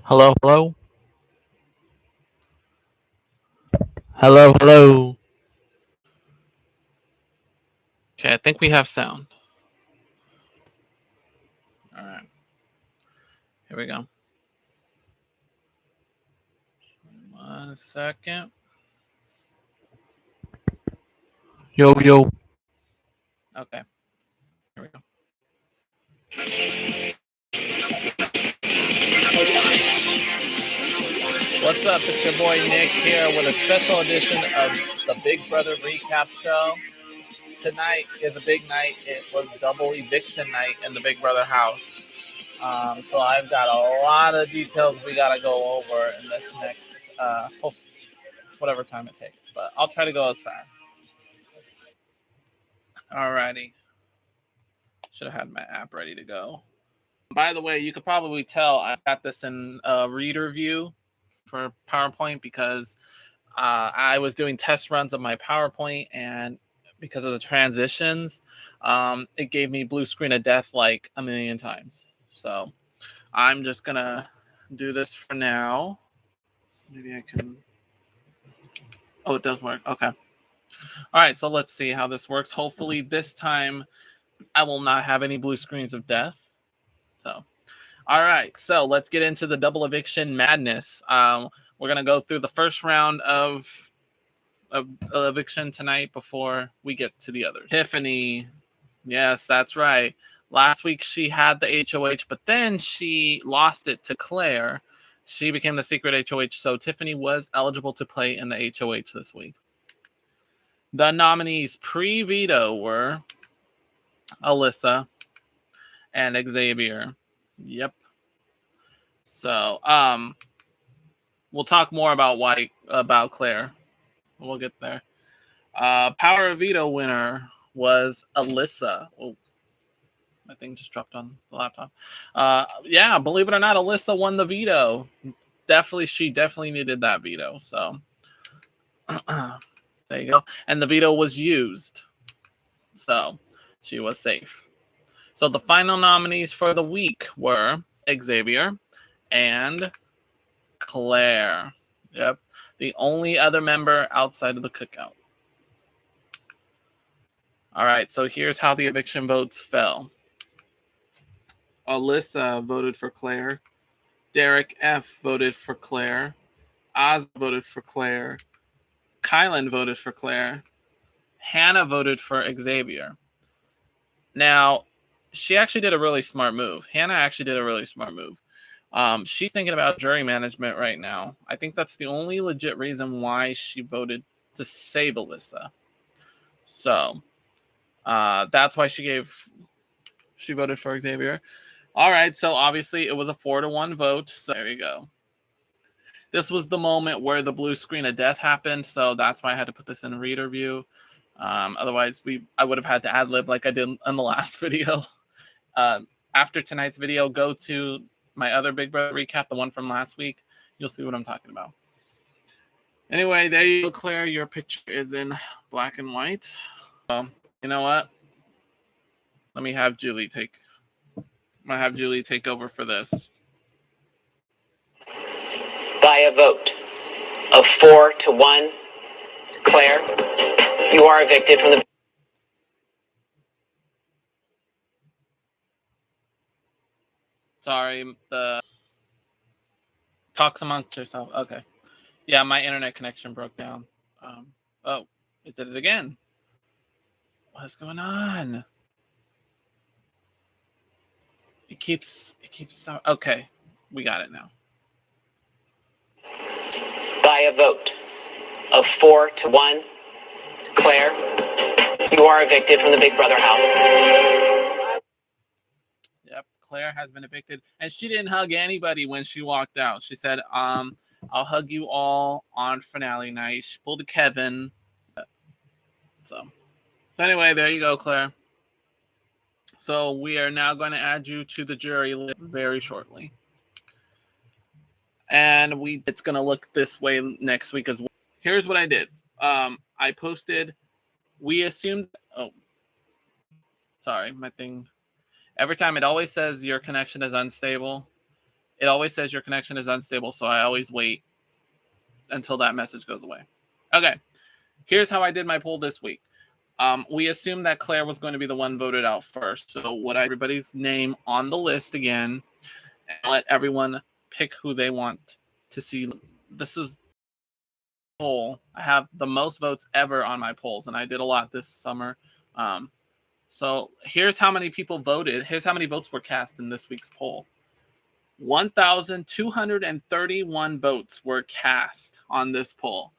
Hello, hello, hello, hello. Okay, I think we have sound. All right, here we go. 1 second. Yo, yo. Okay, here we go. What's up? It's your boy Nick here with a special edition of the Big Brother Recap Show. Tonight is a big night. It was Double Eviction night in the Big Brother house. So I've got a lot of details we gotta go over in this next, whatever time it takes. But I'll try to go as fast. Alrighty. Should have had my app ready to go. By the way, you could probably tell I've got this in reader view for PowerPoint because I was doing test runs of my PowerPoint, and because of the transitions, it gave me blue screen of death like a million times. So I'm just gonna do this for now. Maybe I can. Oh, it does work. Okay. All right. So let's see how this works. Hopefully this time I will not have any blue screens of death. So. All right, so let's get into the double eviction madness. We're gonna go through the first round of eviction tonight before we get to the others. Tiffany, yes, that's right. Last week she had the HOH, but then she lost it to Claire. She became the secret HOH, so Tiffany was eligible to play in the HOH this week. The nominees pre-veto were Alyssa and Xavier. Yep. So, we'll talk more about Claire. We'll get there. Power of Veto winner was Alyssa. Oh, my thing just dropped on the laptop. Yeah, believe it or not, Alyssa won the veto. She definitely needed that veto. So there you go. And the veto was used. So she was safe. So the final nominees for the week were Xavier and Claire. Yep. The only other member outside of the cookout. All right, so here's how the eviction votes fell. Alyssa voted for Claire. Derek F. voted for Claire. Oz voted for Claire. Kylan voted for Claire. Hannah voted for Xavier. Now, she actually did a really smart move. Hannah actually did a really smart move. She's thinking about jury management right now. I think that's the only legit reason why she voted to save Alyssa. So that's why she voted for Xavier. All right, so obviously it was a 4-1 vote. So there you go. This was the moment where the blue screen of death happened, so that's why I had to put this in reader view. Otherwise, I would have had to ad lib like I did in the last video. After tonight's video, go to my other Big Brother recap, the one from last week. You'll see what I'm talking about. Anyway, there you go, Claire. Your picture is in black and white. You know what? Let me have Julie take. I'm gonna have Julie take over for this. By a vote of 4-1, Claire, you are evicted from the. Sorry, talks amongst yourself. Okay. Yeah, my internet connection broke down. Oh, it did it again. What's going on? It keeps. Okay, we got it now. By a vote of 4-1, Claire, you are evicted from the Big Brother house. Yep, Claire has been evicted, and she didn't hug anybody when she walked out. She said, I'll hug you all on finale night." She pulled a Kevin. So anyway, there you go, Claire. So we are now going to add you to the jury list very shortly. And it's going to look this way next week as well. Here's what I did. I posted, we assumed, sorry, my thing. Every time it always says your connection is unstable. it always says your connection is unstable, so I always wait until that message goes away. Okay, here's how I did my poll this week. We assumed that Claire was going to be the one voted out first, so would I everybody's name on the list again and let everyone pick who they want to see. This is poll. I have the most votes ever on my polls, and I did a lot this summer. So here's how many people voted. Here's how many votes were cast in this week's poll. 1,231 votes were cast on this poll.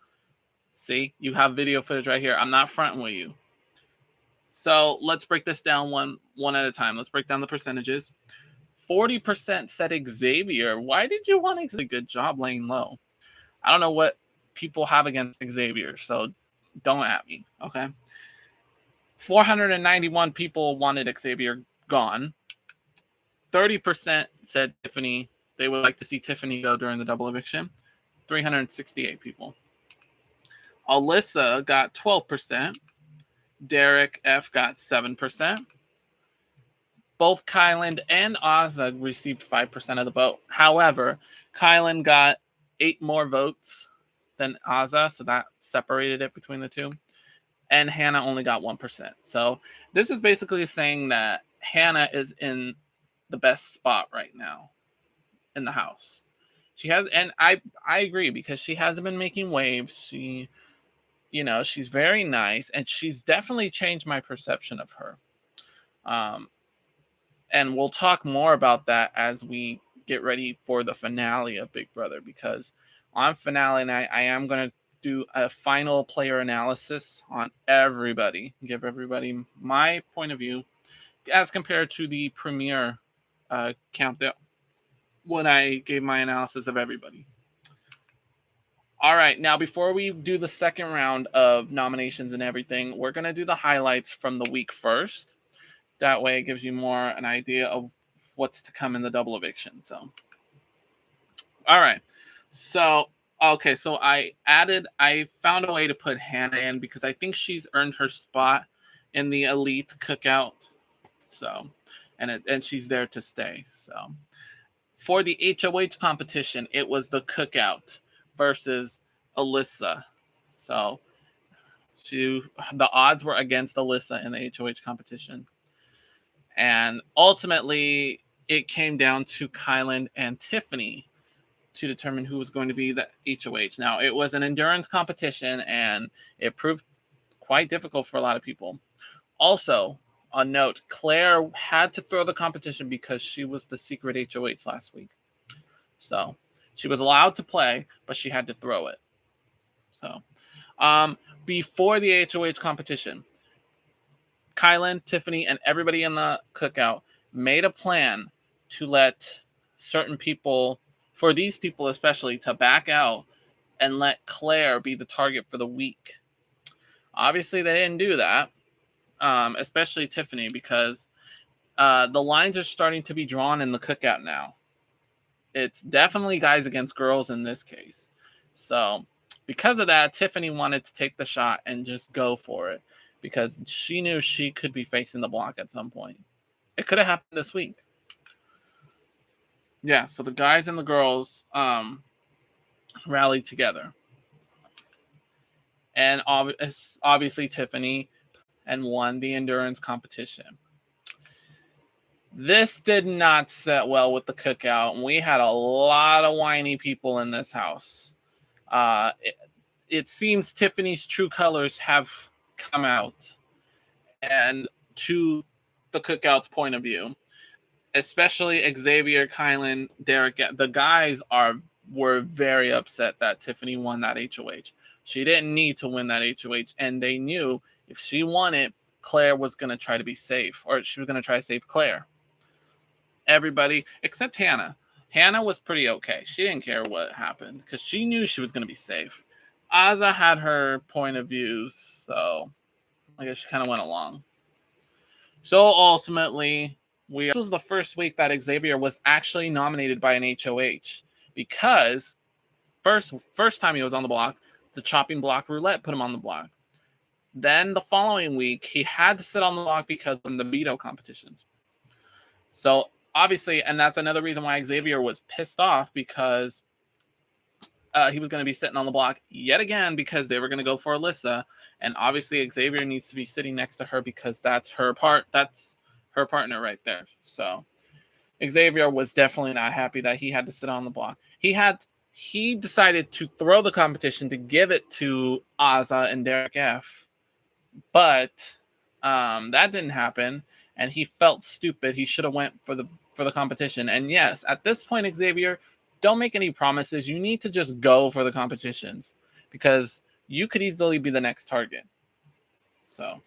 See, you have video footage right here. I'm not fronting with you. So let's break this down one at a time. Let's break down the percentages. 40% said Xavier. Why did you want Xavier? Good job laying low. I don't know what people have against Xavier, so don't at me, okay? 491 people wanted Xavier gone. 30% said Tiffany. They would like to see Tiffany go during the double eviction. 368 people. Alyssa got 12%. Derek F got 7%. Both Kylan and Azza received 5% of the vote. However, Kylan got 8 more votes than Azza, so that separated it between the two. And Hannah only got 1%. So this is basically saying that Hannah is in the best spot right now in the house. She has, and I agree, because she hasn't been making waves. She, you know, she's very nice, and she's definitely changed my perception of her. And we'll talk more about that as we get ready for the finale of Big Brother, because on finale night, I am going to do a final player analysis on everybody, give everybody my point of view as compared to the premiere countdown when I gave my analysis of everybody. All right, now before we do the second round of nominations and everything, we're going to do the highlights from the week first. That way it gives you more an idea of what's to come in the double eviction. So, all right. So, okay. So I found a way to put Hannah in because I think she's earned her spot in the elite cookout. So, and she's there to stay. So for the HOH competition, it was the cookout versus Alyssa. So the odds were against Alyssa in the HOH competition. And ultimately, it came down to Kylan and Tiffany to determine who was going to be the HOH. Now, it was an endurance competition, and it proved quite difficult for a lot of people. Also, a note, Claire had to throw the competition because she was the secret HOH last week. So, she was allowed to play, but she had to throw it. So, before the HOH competition, Kylan, Tiffany, and everybody in the cookout made a plan to let certain people, for these people especially, to back out and let Claire be the target for the week. Obviously, they didn't do that, especially Tiffany, because the lines are starting to be drawn in the cookout now. It's definitely guys against girls in this case. So because of that, Tiffany wanted to take the shot and just go for it, because she knew she could be facing the block at some point. It could have happened this week. Yeah, so the guys and the girls rallied together. And obviously Tiffany and won the endurance competition. This did not set well with the cookout, and we had a lot of whiny people in this house. It seems Tiffany's true colors have come out, and to the cookout's point of view, especially Xavier, Kylan, Derek, the guys were very upset that Tiffany won that HOH. She didn't need to win that HOH, and they knew if she won it, Claire was going to try to be safe, or she was going to try to save Claire. Everybody except Hannah. Hannah was pretty okay. She didn't care what happened because she knew she was going to be safe. Azza had her point of views, so I guess she kind of went along. So ultimately, this was the first week that Xavier was actually nominated by an HOH, because first time he was on the block, the chopping block roulette put him on the block. Then the following week, he had to sit on the block because of the veto competitions. So obviously, and that's another reason why Xavier was pissed off, because he was going to be sitting on the block yet again because they were going to go for Alyssa. And obviously Xavier needs to be sitting next to her because that's her partner right there. So Xavier was definitely not happy that he had to sit on the block. He decided to throw the competition to give it to Azza and Derek F. But that didn't happen, and he felt stupid. He should have went for the competition. And yes, at this point, Xavier, don't make any promises. You need to just go for the competitions, because you could easily be the next target. So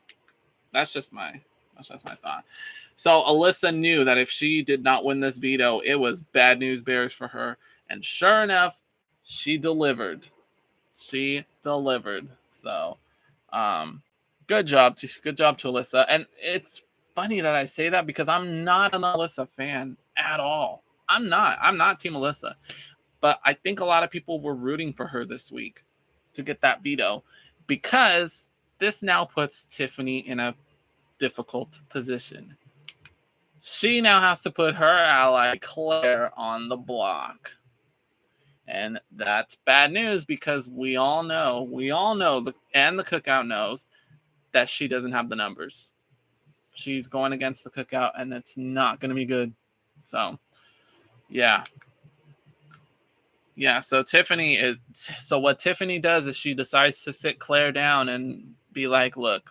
that's just my thought. So Alyssa knew that if she did not win this veto, it was bad news bears for her. And sure enough, she delivered. So good job to Alyssa. And it's funny that I say that because I'm not an Alyssa fan at all. I'm not Team Alyssa. But I think a lot of people were rooting for her this week to get that veto, because this now puts Tiffany in a difficult position. She now has to put her ally Claire on the block. And that's bad news, because we all know, and the cookout knows, that she doesn't have the numbers. She's going against the cookout, and it's not going to be good. So, yeah. So what Tiffany does is she decides to sit Claire down and be like, look,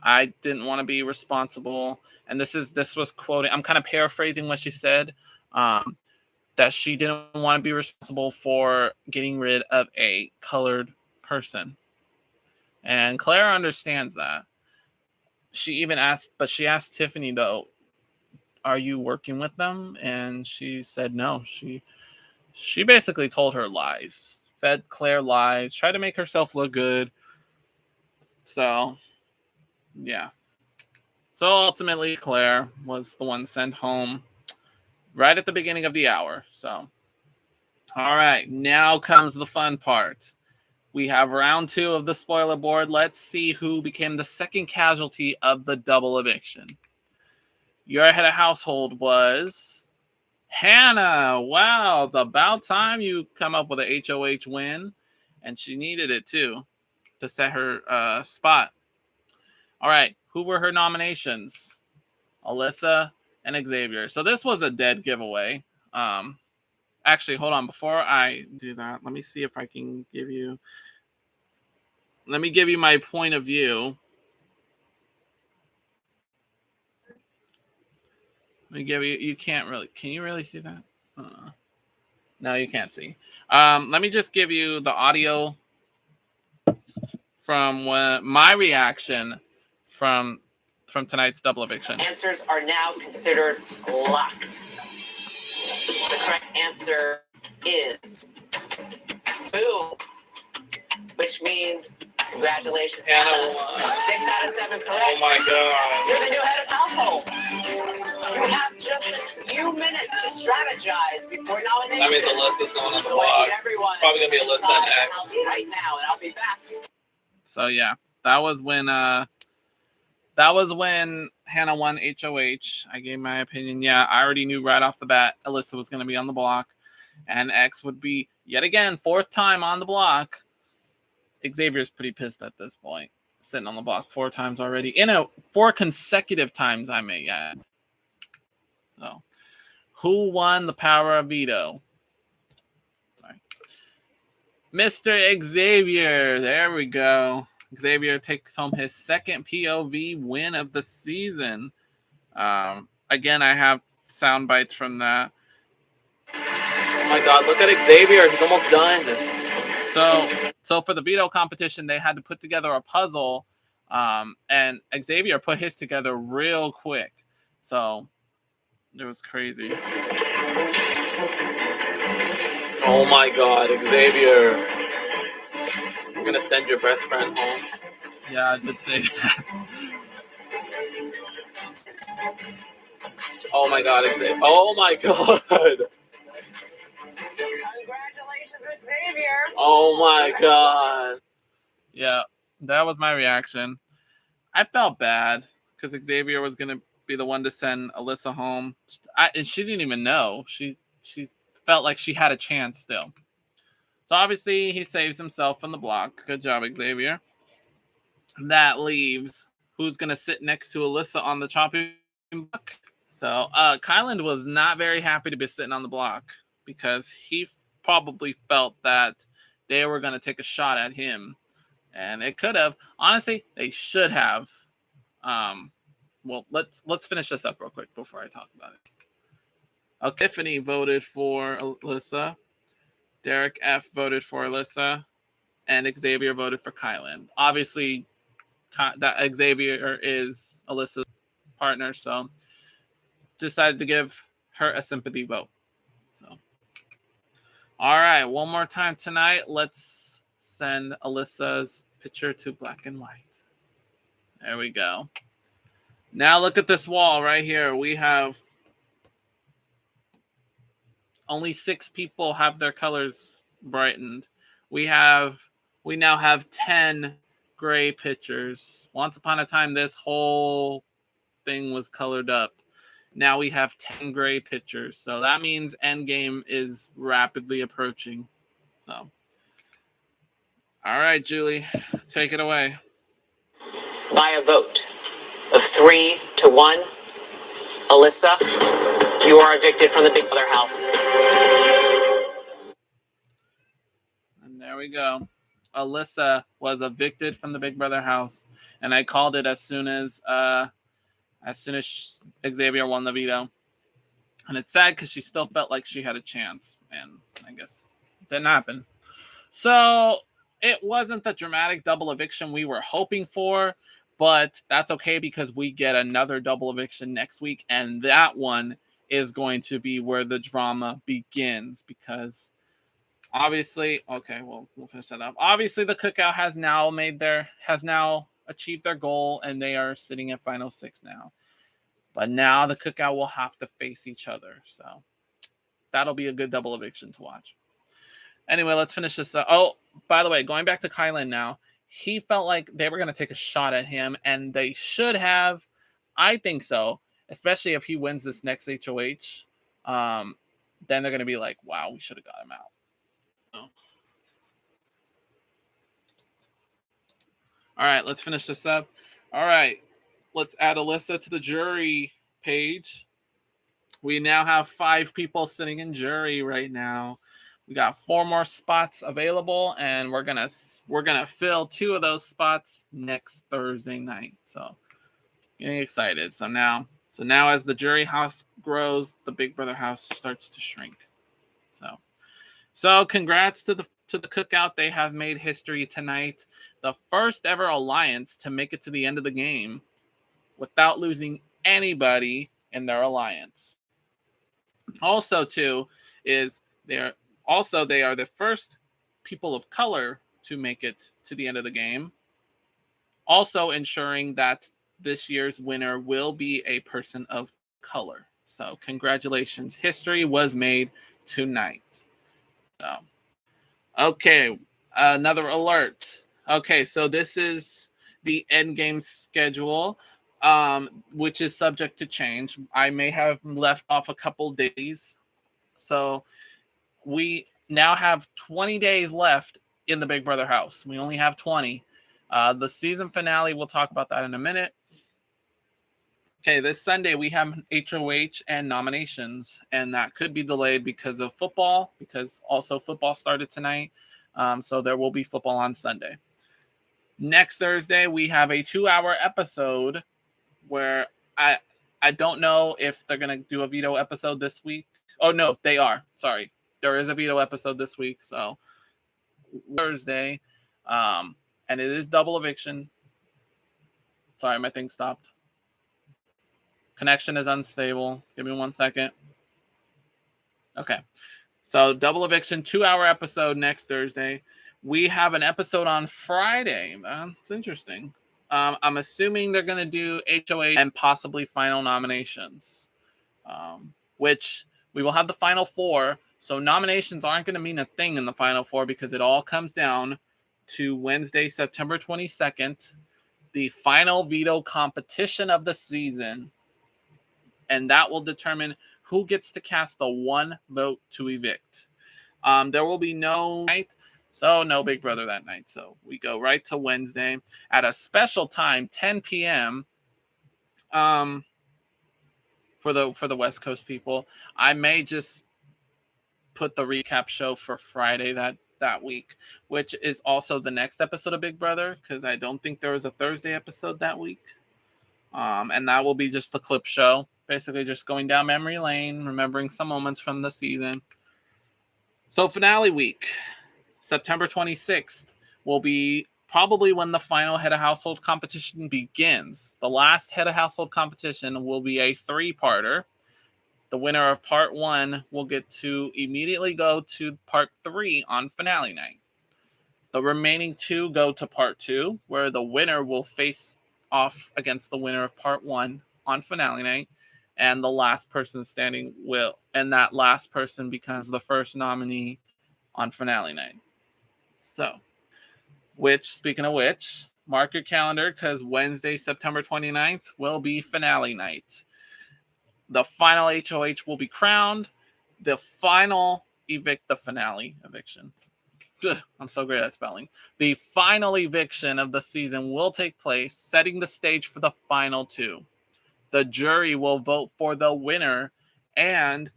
I didn't want to be responsible. And this was quoting, I'm kind of paraphrasing what she said, that she didn't want to be responsible for getting rid of a colored person. And Claire understands that. She asked Tiffany, though, are you working with them? And she said no. She basically told her lies, fed Claire lies, tried to make herself look good. So, yeah. So ultimately, Claire was the one sent home right at the beginning of the hour. So, all right, now comes the fun part. We have round 2 of the spoiler board. Let's see who became the second casualty of the double eviction. Your head of household was Hannah. Wow, it's about time you come up with a HOH win. And she needed it, too, to set her spot. All right, who were her nominations? Alyssa and Xavier. So this was a dead giveaway. Actually, hold on. Before I do that, let me see if I can give you... Let me give you my point of view. Let me give you... You can't really... Can you really see that? No, you can't see. Let me just give you the audio from my reaction from tonight's double eviction. Answers are now considered locked. The correct answer is boo, which means congratulations, Hannah. 6 out of 7 correct. Oh my god. You're the new head of household. You have just a few minutes to strategize before nominations. That means Alyssa's going on the block. Probably going to be Alyssa next. Right now, and I'll be back. So yeah, that was when Hannah won HOH. I gave my opinion. Yeah, I already knew right off the bat Alyssa was going to be on the block, and X would be yet again 4th time on the block. Xavier's pretty pissed at this point, sitting on the block 4 times already. 4 consecutive times, I may add. So, who won the power of veto? Sorry, Mr. Xavier. There we go. Xavier takes home his second POV win of the season. Again, I have sound bites from that. Oh my god, look at Xavier. He's almost done. So for the veto competition, they had to put together a puzzle, and Xavier put his together real quick. So it was crazy. Oh my god, Xavier. You're going to send your best friend home? Yeah, I did say that. Oh my god, Xavier. Oh my god. Congratulations, Xavier. Oh my god. Yeah, that was my reaction. I felt bad because Xavier was going to be the one to send Alyssa home. And she didn't even know. She felt like she had a chance still. So obviously he saves himself from the block. Good job, Xavier. That leaves who's going to sit next to Alyssa on the chopping block. So Kylan was not very happy to be sitting on the block because he probably felt that they were going to take a shot at him. And it could have. Honestly, they should have. Well, let's finish this up real quick before I talk about it. Tiffany voted for Alyssa. Derek F voted for Alyssa. And Xavier voted for Kylan. Obviously, that Xavier is Alyssa's partner, so decided to give her a sympathy vote. So, all right, one more time tonight. Let's send Alyssa's picture to black and white. There we go. Now look at this wall right here. We have only 6 people have their colors brightened. We now have 10 gray pictures. Once upon a time, this whole thing was colored up. Now we have 10 gray pictures. So that means endgame is rapidly approaching. So, all right, Julie, take it away. By a vote of 3-1, Alyssa, you are evicted from the Big Brother house. And there we go. Alyssa was evicted from the Big Brother house, and I called it as soon as Xavier won the veto. And it's sad because she still felt like she had a chance, and I guess it didn't happen. So it wasn't the dramatic double eviction we were hoping for, but that's okay because we get another double eviction next week, and that one is going to be where the drama begins because obviously, okay, we'll finish that up. Obviously, the cookout has now achieved their goal, and they are sitting at final 6 now. But now the cookout will have to face each other. So that'll be a good double eviction to watch. Anyway, let's finish this up. Oh, by the way, going back to Kylan now, he felt like they were going to take a shot at him, and they should have. I think so, especially if he wins this next HOH. Then they're going to be like, wow, we should have got him out. Oh. All right, let's finish this up. All right, let's add Alyssa to the jury page. We now have 5 people sitting in jury right now. We got 4 more spots available, and we're gonna fill 2 of those spots next Thursday night. So getting excited. So now as the jury house grows, the Big Brother house starts to shrink. So congrats to the cookout. They have made history tonight. The first ever alliance to make it to the end of the game without losing anybody in their alliance. Also, too, they are the first people of color to make it to the end of the game. Also ensuring that this year's winner will be a person of color. So congratulations. History was made tonight. So, okay, another alert. Okay, so this is the end game schedule, which is subject to change. I may have left off a couple days. So we now have 20 days left in the Big Brother house. We only have 20. The season finale, we'll talk about that in a minute. Okay, this Sunday we have HOH and nominations, and that could be delayed because of football, because also football started tonight. So there will be football on Sunday. Next Thursday, we have a 2-hour episode where I don't know if they're going to do a veto episode this week. Oh, no, they are. Sorry. There is a veto episode this week. So Thursday, and it is double eviction. Sorry, my thing stopped. Connection is unstable. Give me 1 second. Okay. So double eviction, 2-hour episode next Thursday. We have an episode on Friday. That's interesting. I'm assuming they're going to do HOH and possibly final nominations, which we will have the final 4. So nominations aren't going to mean a thing in the final 4 because it all comes down to Wednesday, September 22nd, the final veto competition of the season. and that will determine who gets to cast the one vote to evict. There will be no night, so no Big Brother that night. So we go right to Wednesday at a special time, 10 p.m. For the West Coast people. I may just put the recap show for Friday that week, which is also the next episode of Big Brother, because I don't think there was a Thursday episode that week. And that will be just the clip show, basically just going down memory lane, remembering some moments from the season. So finale week, September 26th, will be probably when the final head of household competition begins. The last head of household competition will be a 3-parter. The winner of part 1 will get to immediately go to part 3 on finale night. The remaining 2 go to part 2, where the winner will face off against the winner of part 1 on finale night, and the last person standing will, and that last person becomes the first nominee on finale night. So, speaking of which, mark your calendar, because Wednesday, September 29th will be finale night. The final HOH will be crowned. The final eviction. I'm so great at spelling. The final eviction of the season will take place, setting the stage for the final 2. The jury will vote for the winner, and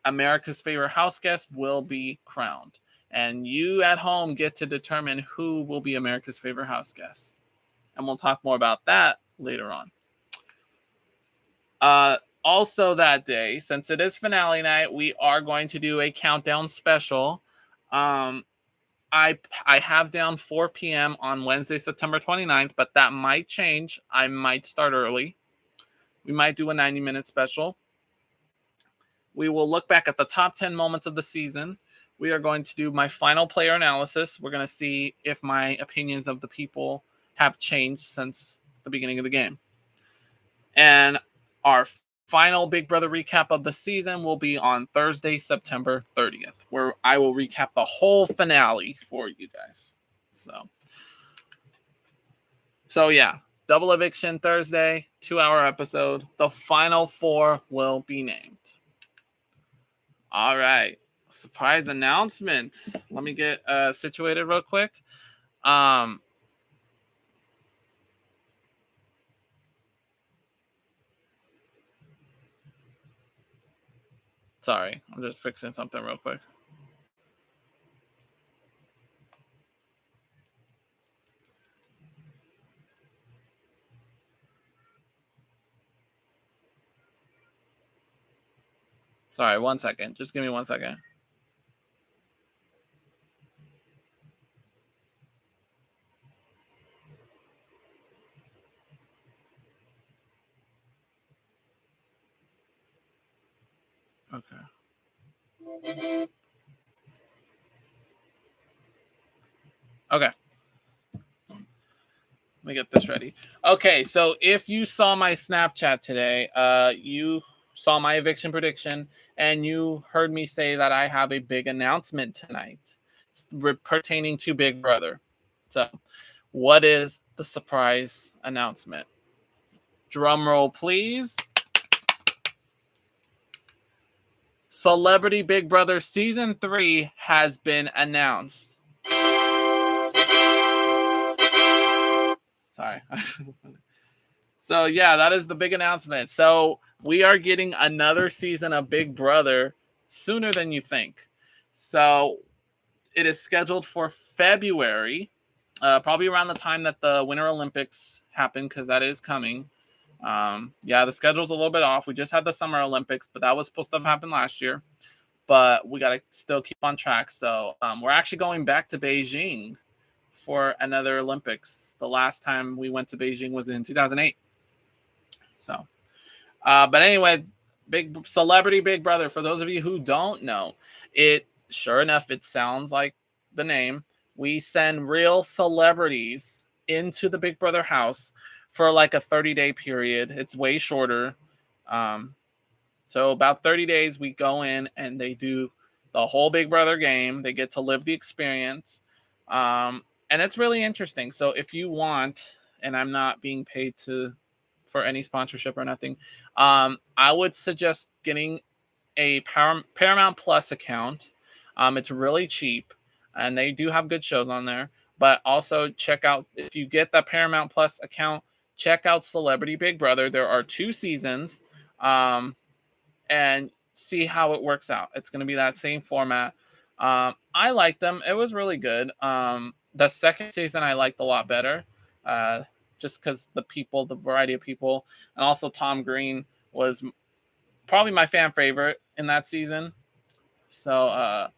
America's favorite house guest will be crowned. And you at home get to determine who will be America's favorite house guest. And we'll talk more about that later on. Also that day, since it is finale night, we are going to do a countdown special. I have down 4 p.m. on Wednesday, September 29th, but that might change. I might start early. We might do a 90-minute special. We will look back at the top 10 moments of the season. We are going to do my final player analysis. We're going to see if my opinions of the people have changed since the beginning of the game. And our final Big Brother recap of the season will be on Thursday, September 30th, where I will recap the whole finale for you guys. So yeah, Double Eviction Thursday, 2-hour episode. The final 4 will be named. All right. Surprise announcement. Let me get situated real quick. Sorry, I'm just fixing something real quick. Sorry, 1 second. Just give me 1 second. Okay. Let me get this ready. Okay, so if you saw my Snapchat today, you saw my eviction prediction, and you heard me say that I have a big announcement tonight pertaining to Big Brother. So, what is the surprise announcement? Drum roll, please. Celebrity Big Brother Season 3 has been announced. Sorry. So, yeah, that is the big announcement. So, we are getting another season of Big Brother sooner than you think. So, it is scheduled for February, probably around the time that the Winter Olympics happen, because that is coming. Yeah, the schedule's a little bit off. We just had the Summer Olympics, but that was supposed to happen last year. But we got to still keep on track. So, we're actually going back to Beijing for another Olympics. The last time we went to Beijing was in 2008. So, but anyway, Celebrity Big Brother. For those of you who don't know, sure enough, it sounds like the name. We send real celebrities into the Big Brother house for like a 30-day period. It's way shorter. So about 30 days, we go in and they do the whole Big Brother game. They get to live the experience. And it's really interesting. So if you want, and I'm not being paid for any sponsorship or nothing, I would suggest getting a Paramount Plus account. It's really cheap, and they do have good shows on there. But also check out, if you get the Paramount Plus account, check out Celebrity Big Brother. There are 2 seasons, and see how it works out. It's going to be that same format. I liked them. It was really good. The second season I liked a lot better, just because the variety of people, and also Tom Green was probably my fan favorite in that season. So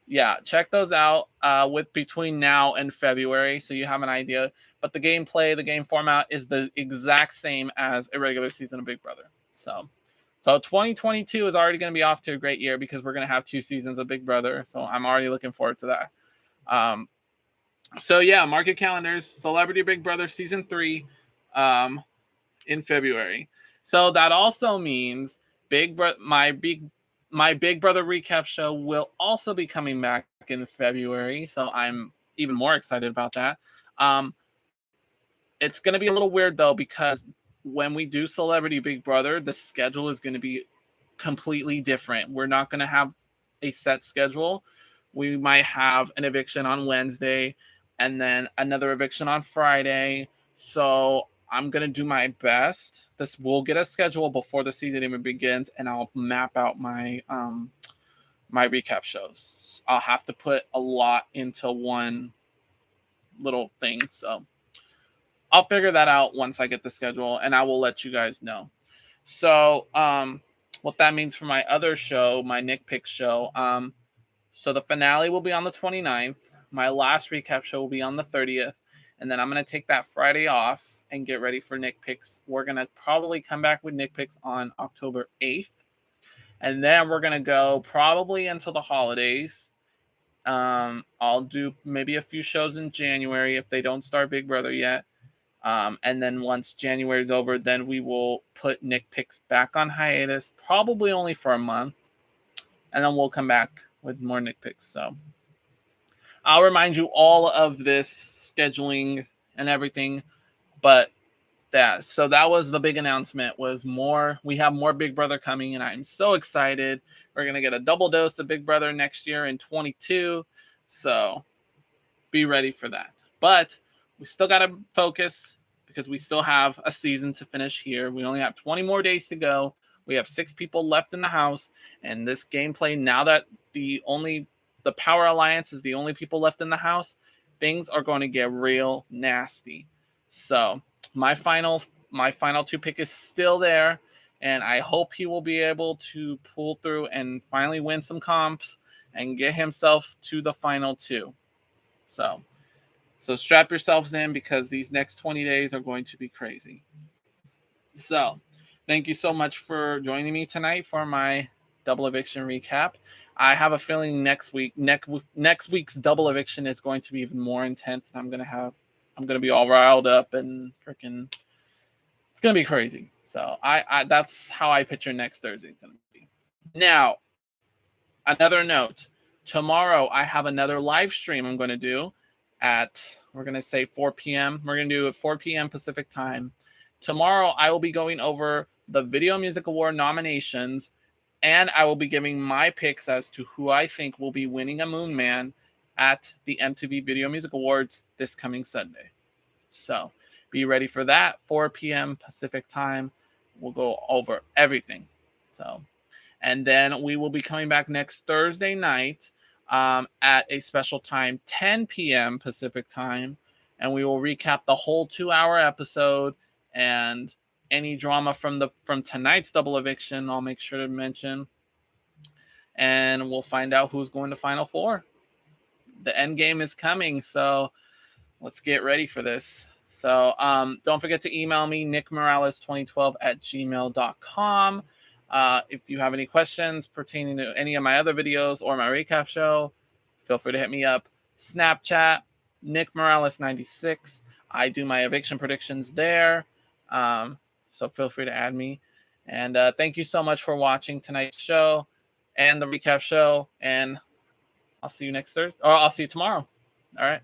yeah, check those out with between now and February, so you have an idea. But the gameplay, the game format is the exact same as a regular season of Big Brother. So 2022 is already going to be off to a great year because we're going to have 2 seasons of Big Brother. So I'm already looking forward to that. So yeah, mark your calendars. Celebrity Big Brother season 3 in February. So that also means my Big Brother recap show will also be coming back in February. So I'm even more excited about that. It's going to be a little weird though, because when we do Celebrity Big Brother, the schedule is going to be completely different. We're not going to have a set schedule. We might have an eviction on Wednesday and then another eviction on Friday. So I'm going to do my best. This will get a schedule before the season even begins, and I'll map out my my recap shows. I'll have to put a lot into one little thing. So I'll figure that out once I get the schedule, and I will let you guys know. So what that means for my other show, my Nick Picks show, so the finale will be on the 29th. My last recap show will be on the 30th. And then I'm going to take that Friday off and get ready for Nick Picks. We're going to probably come back with Nick Picks on October 8th. And then we're going to go probably until the holidays. I'll do maybe a few shows in January if they don't start Big Brother yet. And then once January's over, then we will put Nick Picks back on hiatus, probably only for a month. And then we'll come back with more Nick Picks. So I'll remind you all of this scheduling and everything. But so that was the big announcement, was we have more Big Brother coming, and I'm so excited. We're going to get a double dose of Big Brother next year in 22. So be ready for that. But we still got to focus because we still have a season to finish here. We only have 20 more days to go. We have 6 people left in the house, and this gameplay, now that the Power Alliance is the only people left in the house, things are going to get real nasty. So my final 2 pick is still there, and I hope he will be able to pull through and finally win some comps and get himself to the final 2. So strap yourselves in, because these next 20 days are going to be crazy. So thank you so much for joining me tonight for my Double Eviction recap. I have a feeling next week's Double Eviction is going to be even more intense. I'm gonna be all riled up and freaking, it's gonna be crazy. So I that's how I picture next Thursday gonna be. Now, another note: tomorrow I have another live stream I'm going to do we're going to say 4 p.m. We're going to do it 4 p.m. Pacific time. Tomorrow I will be going over the Video Music Award nominations, and I will be giving my picks as to who I think will be winning a Moon Man at the MTV Video Music Awards this coming Sunday. So be ready for that. 4 p.m. Pacific time. We'll go over everything. And then we will be coming back next Thursday night at a special time, 10 p.m. Pacific time. And we will recap the whole 2-hour episode and any drama from tonight's Double Eviction. I'll make sure to mention. And we'll find out who's going to Final 4. The end game is coming, so let's get ready for this. So don't forget to email me, nickmorales2012@gmail.com. If you have any questions pertaining to any of my other videos or my recap show, feel free to hit me up. Snapchat, nickmorales96. I do my eviction predictions there. So feel free to add me. And thank you so much for watching tonight's show and the recap show. And I'll see you next Thursday, or I'll see you tomorrow. All right.